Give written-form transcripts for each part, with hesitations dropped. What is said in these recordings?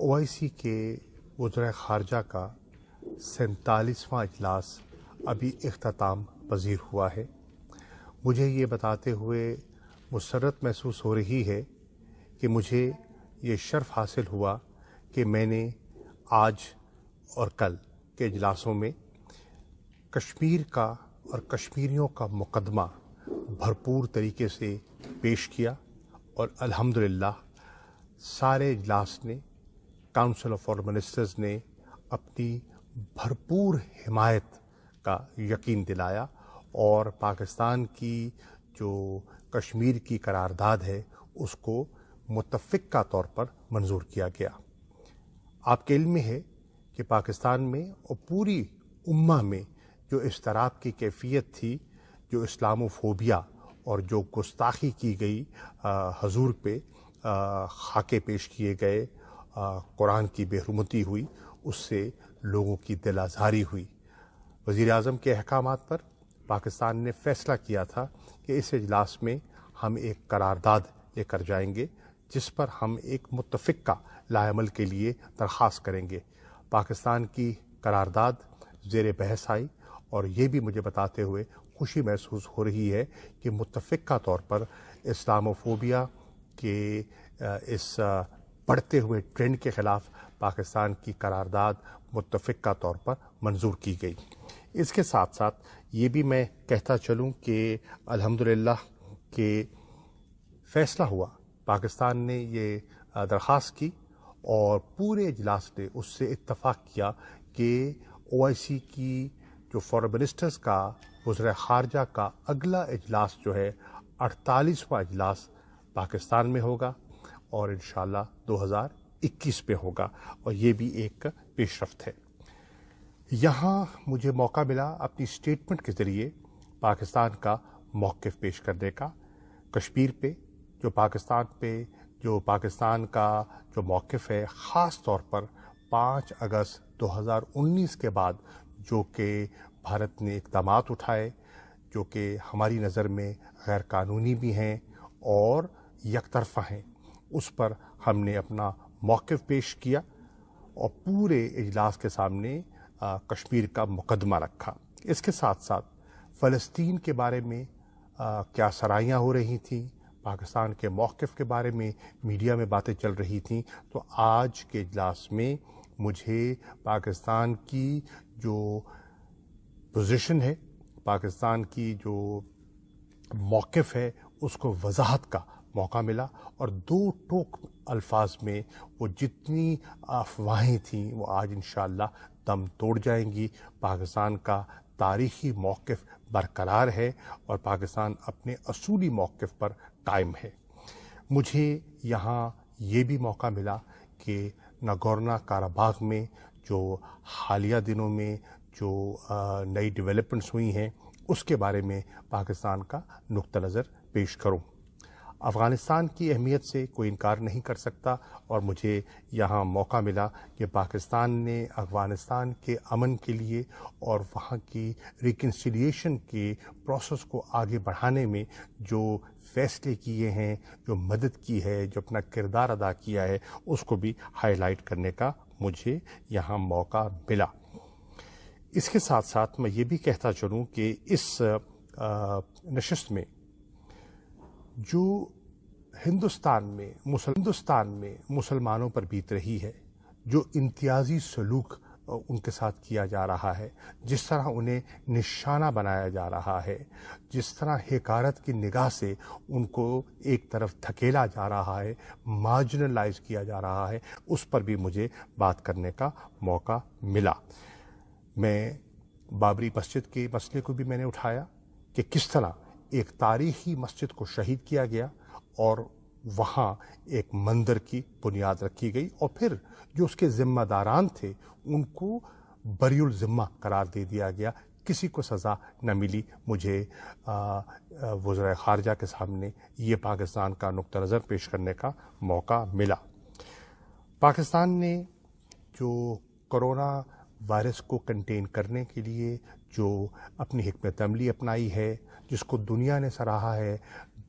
OIC के वज़ीर ख़ारजा का 47वां इजलास अभी इख्तिताम पजीर हुआ है। मुझे ये बताते हुए मुसर्रत महसूस हो रही है कि मुझे ये शर्फ़ हासिल हुआ कि मैंने आज और कल के इजलासों में कश्मीर का और कश्मीरियों का मुकदमा भरपूर तरीके से पेश किया और अल्हम्दुलिल्लाह सारे इजलास ने, काउंसिल ऑफ फॉरेन मिनिस्टर्स ने अपनी भरपूर हिमायत का यकीन दिलाया और पाकिस्तान की जो कश्मीर की करारदाद है उसको मुत्तफ़िक़ा तौर पर मंजूर किया गया। आपके इल्म में है कि पाकिस्तान में और पूरी उम्मा में जो इज़्तिराब की कैफियत थी, जो इस्लामोफोबिया और जो गुस्ताखी की गई, हजूर पे खाके पेश किए गए, कुरान की बेहुरमती हुई, उससे लोगों की दिल आज़ारी हुई। वज़ीर आज़म के अहकामात पर पाकिस्तान ने फ़ैसला किया था कि इस इजलास में हम एक करारदाद लेकर जाएंगे जिस पर हम एक मुत्तफ़िक़ा लाएअमल के लिए दरख्वास्त करेंगे। पाकिस्तान की करारदाद ज़ेर बहस आई और ये भी मुझे बताते हुए खुशी महसूस हो रही है कि मुत्तफ़िक़ा तौर पर इस्लामोफोबिया के इस बढ़ते हुए ट्रेंड के ख़िलाफ़ पाकिस्तान की करारदाद मुत्तफ़िक़ा तौर पर मंजूर की गई। इसके साथ साथ ये भी मैं कहता चलूँ कि अल्हम्दुलिल्लाह के फ़ैसला हुआ, पाकिस्तान ने ये दरख्वास्त की और पूरे इजलास ने उससे इत्तफ़ाक़ किया कि OIC की जो फॉरेन मिनिस्टर्स का वज़ीर ख़ारजा का अगला इजलास जो है 48वां इजलास पाकिस्तान में होगा और इंशाअल्लाह 2021 में होगा और ये भी एक पेशरफ्त है। यहाँ मुझे मौका मिला अपनी स्टेटमेंट के ज़रिए पाकिस्तान का मौक़िफ़ पेश करने का। कश्मीर पे जो पाकिस्तान का जो मौक़िफ़ है, ख़ास तौर पर 5 अगस्त 2019 के बाद जो कि भारत ने इक़दामात उठाए, जो कि हमारी नज़र में गैर कानूनी भी हैं और यकतरफ़ा हैं, उस पर हमने अपना मौक़िफ़ पेश किया और पूरे इजलास के सामने कश्मीर का मुकदमा रखा। इसके साथ साथ फ़लस्तीन के बारे में क्या सराहियाँ हो रही थीं, पाकिस्तान के मौक़िफ़ के बारे में मीडिया में बातें चल रही थीं, तो आज के इजलास में मुझे पाकिस्तान की जो पोजीशन है, पाकिस्तान की जो मौक़िफ़ है, उसको वजाहत का मौका मिला और 2 टोक अल्फाज में वो जितनी अफवाहें थीं वो आज इंशाअल्लाह दम तोड़ जाएंगी। पाकिस्तान का तारीख़ी मौक़िफ़ बरकरार है और पाकिस्तान अपने असूली मौक़िफ़ पर कायम है। मुझे यहाँ ये भी मौका मिला कि नागोर्नो कराबाख में जो हालिया दिनों में जो नई डेवलपमेंट्स हुई हैं उसके बारे में पाकिस्तान का नुक्ता नज़र पेश करूं। अफ़गानिस्तान की अहमियत से कोई इनकार नहीं कर सकता और मुझे यहाँ मौका मिला कि पाकिस्तान ने अफ़गानिस्तान के अमन के लिए और वहाँ की रिकन्सिलिएशन के प्रोसेस को आगे बढ़ाने में जो फ़ैसले किए हैं, जो मदद की है, जो अपना किरदार अदा किया है, उसको भी हाईलाइट करने का मुझे यहाँ मौका मिला। इसके साथ साथ मैं ये भी कहता चलूँ कि इस नशिस्त में जो हिंदुस्तान में मुसलमानों पर बीत रही है, जो इम्तियाजी सलूक उनके साथ किया जा रहा है, जिस तरह उन्हें निशाना बनाया जा रहा है, जिस तरह हिकारत की निगाह से उनको एक तरफ धकेला जा रहा है, मार्जिनलाइज किया जा रहा है, उस पर भी मुझे बात करने का मौका मिला। मैं बाबरी मस्जिद के मसले को भी मैंने उठाया कि किस तरह एक तारीख़ी मस्जिद को शहीद किया गया और वहाँ एक मंदिर की बुनियाद रखी गई और फिर जो उसके ज़िम्मेदारान थे उनको बरीउल ज़िम्मा करार दे दिया गया, किसी को सज़ा न मिली। मुझे वज़ीर ख़ारजा के सामने ये पाकिस्तान का नुक्ता नज़र पेश करने का मौका मिला। पाकिस्तान ने जो कोरोना वायरस को कंटेन करने के लिए जो अपनी हिकमत अमली अपनाई है, जिसको दुनिया ने सराहा है,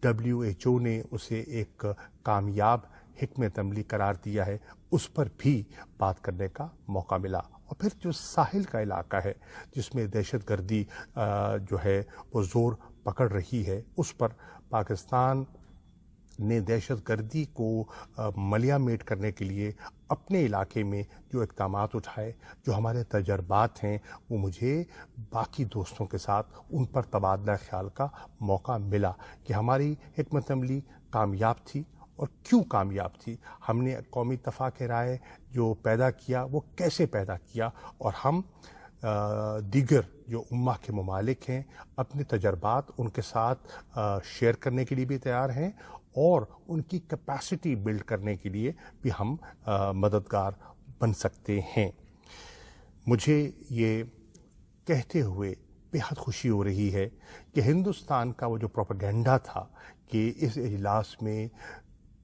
WHO ने उसे एक कामयाब हिकमत अमली करार दिया है, उस पर भी बात करने का मौका मिला। और फिर जो साहिल का इलाका है जिसमें दहशतगर्दी जो है वो ज़ोर पकड़ रही है, उस पर पाकिस्तान ने दहशतगर्दी को मलियामेट करने के लिए अपने इलाके में जो इक़दामात उठाए, जो हमारे तजर्बात हैं, वो मुझे बाकी दोस्तों के साथ उन पर तबादला ख्याल का मौका मिला कि हमारी हिकमत अमली कामयाब थी और क्यों कामयाब थी, हमने कौमी इत्तफ़ाक़ राय जो पैदा किया वो कैसे पैदा किया, और हम दीगर जो उम्मा के ममालिक हैं अपने तजर्बात उनके साथ शेयर करने के लिए भी तैयार हैं और उनकी कैपेसिटी बिल्ड करने के लिए भी हम मददगार बन सकते हैं। मुझे ये कहते हुए बेहद खुशी हो रही है कि हिंदुस्तान का वो जो प्रोपेगेंडा था कि इस इजलास में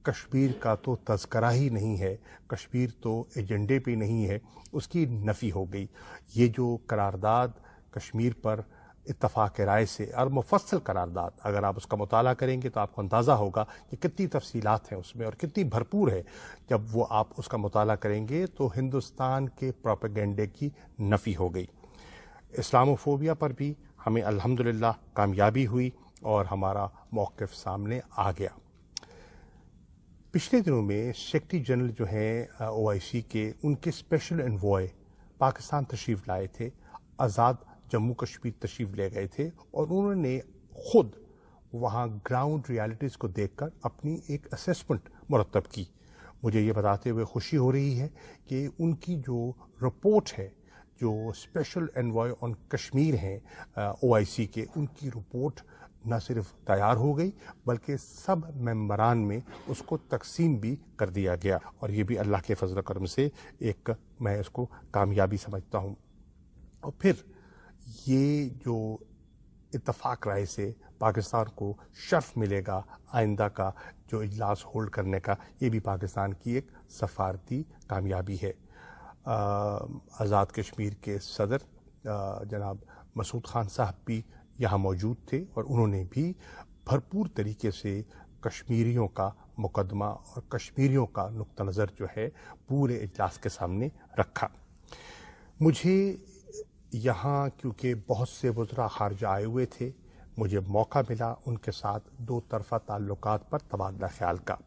कश्मीर का तो तज़करा ही नहीं है, कश्मीर तो एजेंडे पे नहीं है, उसकी नफ़ी हो गई। ये जो करारदाद कश्मीर पर इत्तफ़ाक़ राय से और मुफस्सल करारदाद, अगर आप उसका मुताला करेंगे तो आपको अंदाज़ा होगा कि कितनी तफसीलात हैं उसमें और कितनी भरपूर है। जब वो आप उसका मुताला करेंगे तो हिंदुस्तान के प्रोपेगेंडे की नफ़ी हो गई। इस्लामोफोबिया पर भी हमें अल्हम्दुलिल्लाह कामयाबी हुई और हमारा मौक़िफ़ सामने आ गया। पिछले दिनों में सेक्रेटरी जनरल जो हैं OIC के, उनके स्पेशल एनवॉय पाकिस्तान तशरीफ़ लाए थे, आज़ाद जम्मू कश्मीर तशरीफ़ ले गए थे और उन्होंने ख़ुद वहाँ ग्राउंड रियलिटीज़ को देखकर अपनी एक असेसमेंट मुरतब की। मुझे ये बताते हुए खुशी हो रही है कि उनकी जो रिपोर्ट है, जो स्पेशल एनवॉय ऑन कश्मीर हैं OIC के, उनकी रिपोर्ट न सिर्फ तैयार हो गई बल्कि सब मेंबरान में उसको तकसीम भी कर दिया गया, और ये भी अल्लाह के फजल करम से एक मैं इसको कामयाबी समझता हूँ। और फिर ये जो इत्तफ़ाक़ राय से पाकिस्तान को शर्फ मिलेगा आइंदा का जो इजलास होल्ड करने का, ये भी पाकिस्तान की एक सफारती कामयाबी है। आज़ाद कश्मीर के सदर जनाब मसूद खान साहब भी यहाँ मौजूद थे और उन्होंने भी भरपूर तरीके से कश्मीरियों का मुकदमा और कश्मीरियों का नुक्ता नज़र जो है पूरे इजलास के सामने रखा। मुझे यहाँ क्योंकि बहुत से वज़रा ख़ारजा आए हुए थे, मुझे मौका मिला उनके साथ दो तरफ़ा ताल्लुकात पर तबादला ख्याल का,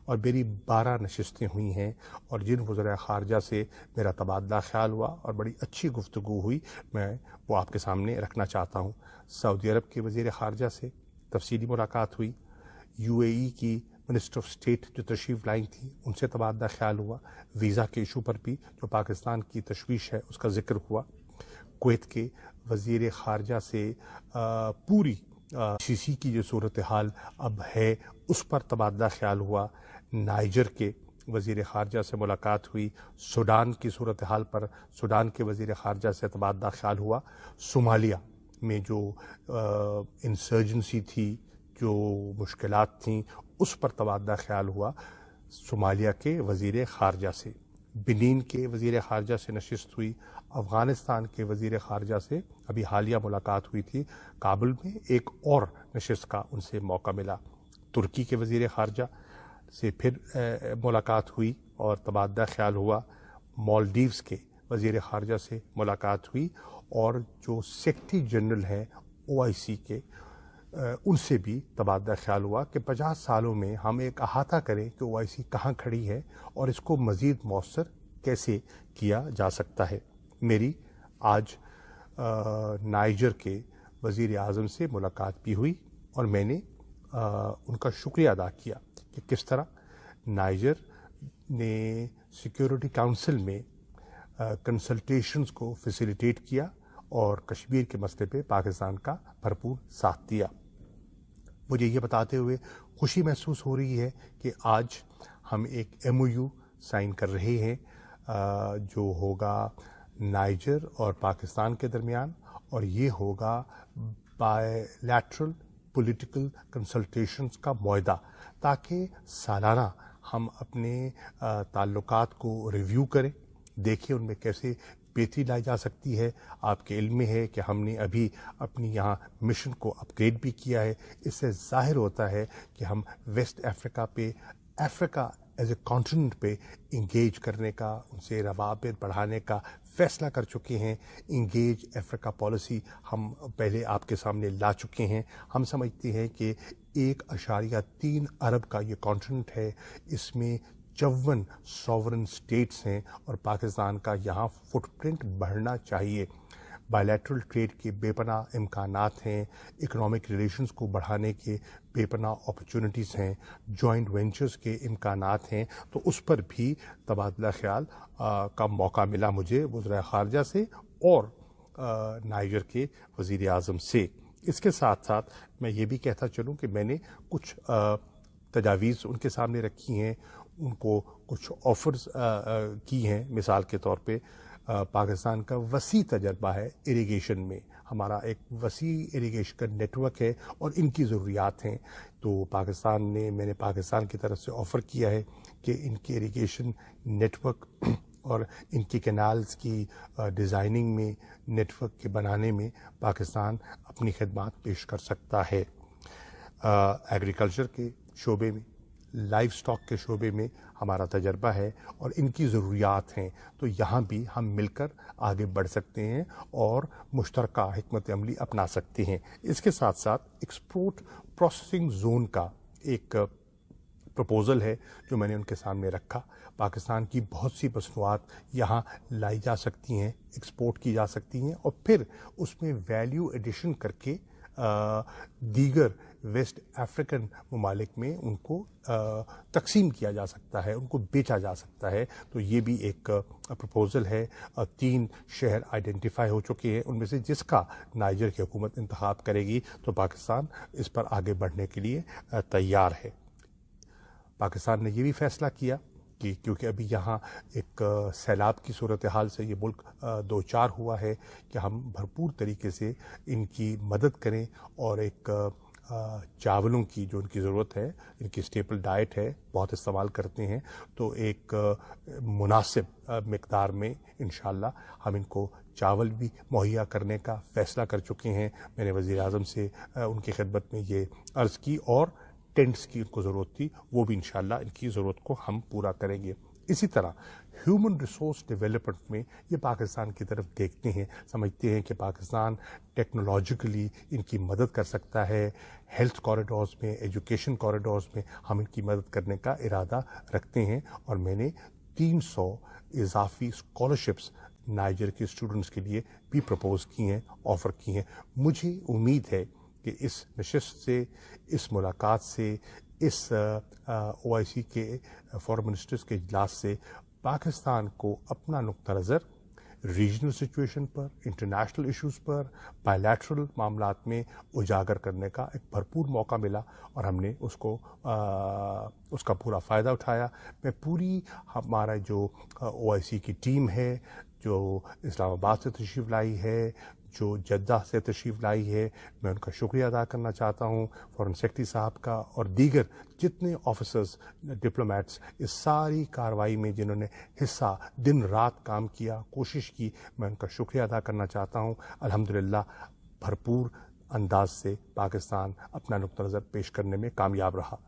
और मेरी 12 नशिस्तें हुई हैं और जिन वज़रा ख़ारजा से मेरा तबादला ख्याल हुआ और बड़ी अच्छी गुफ्तगू हुई, मैं वो आपके सामने रखना चाहता हूँ। सऊदी अरब के वज़ीर ख़ारजा से तफसीली मुलाकात हुई, UAE की मिनिस्टर ऑफ स्टेट जो तशरीफ़ लाई थी उनसे तबादला ख्याल हुआ, वीज़ा के इशू पर भी जो पाकिस्तान की तशवीश है उसका ज़िक्र हुआ, कुवैत के वज़ीर ख़ारजा से पूरी CC की जो सूरत हाल अब है उस पर तबादला ख्याल हुआ, नाइजर के वज़ीर ख़ारजा से मुलाकात हुई, सूडान की सूरत हाल पर सूडान के वज़ीर ख़ारजा से तबादला ख्याल हुआ, सोमालिया में जो इंसर्जेंसी थी, जो मुश्किलात थीं, उस पर तबादला ख्याल हुआ सोमालिया के वज़ीर ख़ारजा से, बेनिन के वज़ीर ख़ारजा से नशिस्त हुई, अफ़गानिस्तान के वज़ीर ख़ारजा से अभी हालिया मुलाकात हुई थी, काबुल में एक और नशिस्त का उनसे मौका मिला, तुर्की के वज़ीर ख़ारजा से फिर मुलाकात हुई और तबादला ख्याल हुआ, मालदीव्स के वज़ीर ख़ारजा से मुलाकात हुई, और जो सेक्रेटरी जनरल हैं OIC के उनसे भी तबादला ख्याल हुआ कि 50 सालों में हम एक अहाता करें कि OIC कहाँ खड़ी है और इसको मज़ीद मौसर कैसे किया जा सकता है। मेरी आज नाइजर के वज़ीर आज़म से मुलाकात भी हुई और मैंने उनका शुक्रिया अदा किया कि किस तरह नाइजर ने सिक्योरिटी काउंसिल में कंसल्टेशंस को फैसिलिटेट किया और कश्मीर के मसले पे पाकिस्तान का भरपूर साथ दिया। मुझे ये बताते हुए खुशी महसूस हो रही है कि आज हम एक MOU साइन कर रहे हैं जो होगा नाइजर और पाकिस्तान के दरमियान, और ये होगा बायलैटरल पॉलिटिकल कंसल्टेशंस का मुआहदा, ताकि सालाना हम अपने ताल्लुकात को रिव्यू करें, देखें उनमें कैसे बेहतरी लाई जा सकती है। आपके इल्म में है कि हमने अभी अपनी यहाँ मिशन को अपग्रेड भी किया है। इससे ज़ाहिर होता है कि हम वेस्ट अफ्रीका पे अफ्रीका एज ए कॉन्टिनेंट पे इंगेज करने का, उनसे रवाबित बढ़ाने का फैसला कर चुके हैं। इंगेज अफ्रीका पॉलिसी हम पहले आपके सामने ला चुके हैं। हम समझते हैं कि 1.3 अरब का ये कॉन्टिनेंट है, इसमें 54 सॉवरन स्टेट्स हैं और पाकिस्तान का यहाँ फुटप्रिंट बढ़ना चाहिए। बायलैटरल ट्रेड के बेपनाह इम्कानात हैं, इकोनॉमिक रिलेशंस को बढ़ाने के बेपनाह अपॉर्चुनिटीज़ हैं, जॉइंट वेंचर्स के इम्कानात हैं। तो उस पर भी तबादला ख्याल का मौका मिला मुझे वज़ीर ख़ारजा से और नाइजर के वज़ीर आज़म से। इसके साथ साथ मैं ये भी कहता चलूँ कि मैंने कुछ तजावीज़ उनके सामने रखी हैं, उनको कुछ ऑफ़र्स की हैं। मिसाल के तौर पे पाकिस्तान का वसी तजर्बा है इरिगेशन में, हमारा एक वसी इरिगेशन का नेटवर्क है और इनकी ज़रूरियात हैं। तो मैंने पाकिस्तान की तरफ से ऑफ़र किया है कि इनके इरिगेशन नेटवर्क और इनकी कैनाल्स की डिज़ाइनिंग में, नेटवर्क के बनाने में पाकिस्तान अपनी खिदमात पेश कर सकता है। एग्रीकल्चर के शोबे में, लाइव स्टॉक के शोबे में हमारा तजर्बा है और इनकी ज़रूरियात हैं। तो यहाँ भी हम मिलकर आगे बढ़ सकते हैं और मुश्तरका हिकमत अमली अपना सकते हैं। इसके साथ साथ एक्सपोर्ट प्रोसेसिंग जोन का एक प्रपोज़ल है जो मैंने उनके सामने रखा। पाकिस्तान की बहुत सी मसनूआत यहाँ लाई जा सकती हैं, एक्सपोर्ट की जा सकती हैं और फिर उसमें वैल्यू एडिशन करके दीगर वेस्ट अफ्रीकन ममालिक में उनको तकसीम किया जा सकता है, उनको बेचा जा सकता है। तो ये भी एक प्रपोज़ल है। 3 शहर आइडेंटिफाई हो चुके हैं, उनमें से जिसका नाइजर की हुकूमत इंतखाब करेगी तो पाकिस्तान इस पर आगे बढ़ने के लिए तैयार है। पाकिस्तान ने ये भी फैसला किया कि क्योंकि अभी यहाँ एक सैलाब की सूरत हाल से ये मुल्क दो चार हुआ है कि हम भरपूर तरीके से इनकी मदद करें और एक चावलों की जो इनकी ज़रूरत है, इनकी स्टेपल डाइट है, बहुत इस्तेमाल करते हैं, तो एक मुनासिब मिक़दार में इंशाअल्लाह हम इनको चावल भी मुहैया करने का फ़ैसला कर चुके हैं। मैंने वज़ीर आज़म से उनकी खिदमत में ये अर्ज़ की और टेंट्स की उनको ज़रूरत थी, वो भी इंशाअल्लाह इनकी ज़रूरत को हम पूरा करेंगे। इसी तरह ह्यूमन रिसोर्स डेवलपमेंट में ये पाकिस्तान की तरफ देखते हैं, समझते हैं कि पाकिस्तान टेक्नोलॉजिकली इनकी मदद कर सकता है। हेल्थ कॉरिडोर्स में, एजुकेशन कॉरिडोर्स में हम इनकी मदद करने का इरादा रखते हैं और मैंने 300 इजाफी स्कॉलरशिप्स नाइजर के स्टूडेंट्स के लिए भी प्रपोज़ की हैं, ऑफ़र की हैं। मुझे उम्मीद है कि इस नशिस्त से, इस मुलाकात से, इस OIC के फॉरेन मिनिस्टर्स के इजलास से पाकिस्तान को अपना नुक्ता नज़र रीजनल सिचुएशन पर, इंटरनेशनल इश्यूज़ पर, बायलैटरल मामलात में उजागर करने का एक भरपूर मौका मिला और हमने उसका पूरा फ़ायदा उठाया। हमारा जो OIC की टीम है, जो इस्लामाबाद से तशरीफ़ लाई है, जो जद्दा से तशरीफ़ लाई है, मैं उनका शुक्रिया अदा करना चाहता हूँ, फॉरेन सेक्रेटरी साहब का और दीगर जितने ऑफिसर्स, डिप्लोमेट्स इस सारी कार्रवाई में जिन्होंने हिस्सा दिन रात काम किया, कोशिश की, मैं उनका शुक्रिया अदा करना चाहता हूँ। अल्हम्दुलिल्लाह भरपूर अंदाज से पाकिस्तान अपना नुक्ता नज़र पेश करने में कामयाब रहा।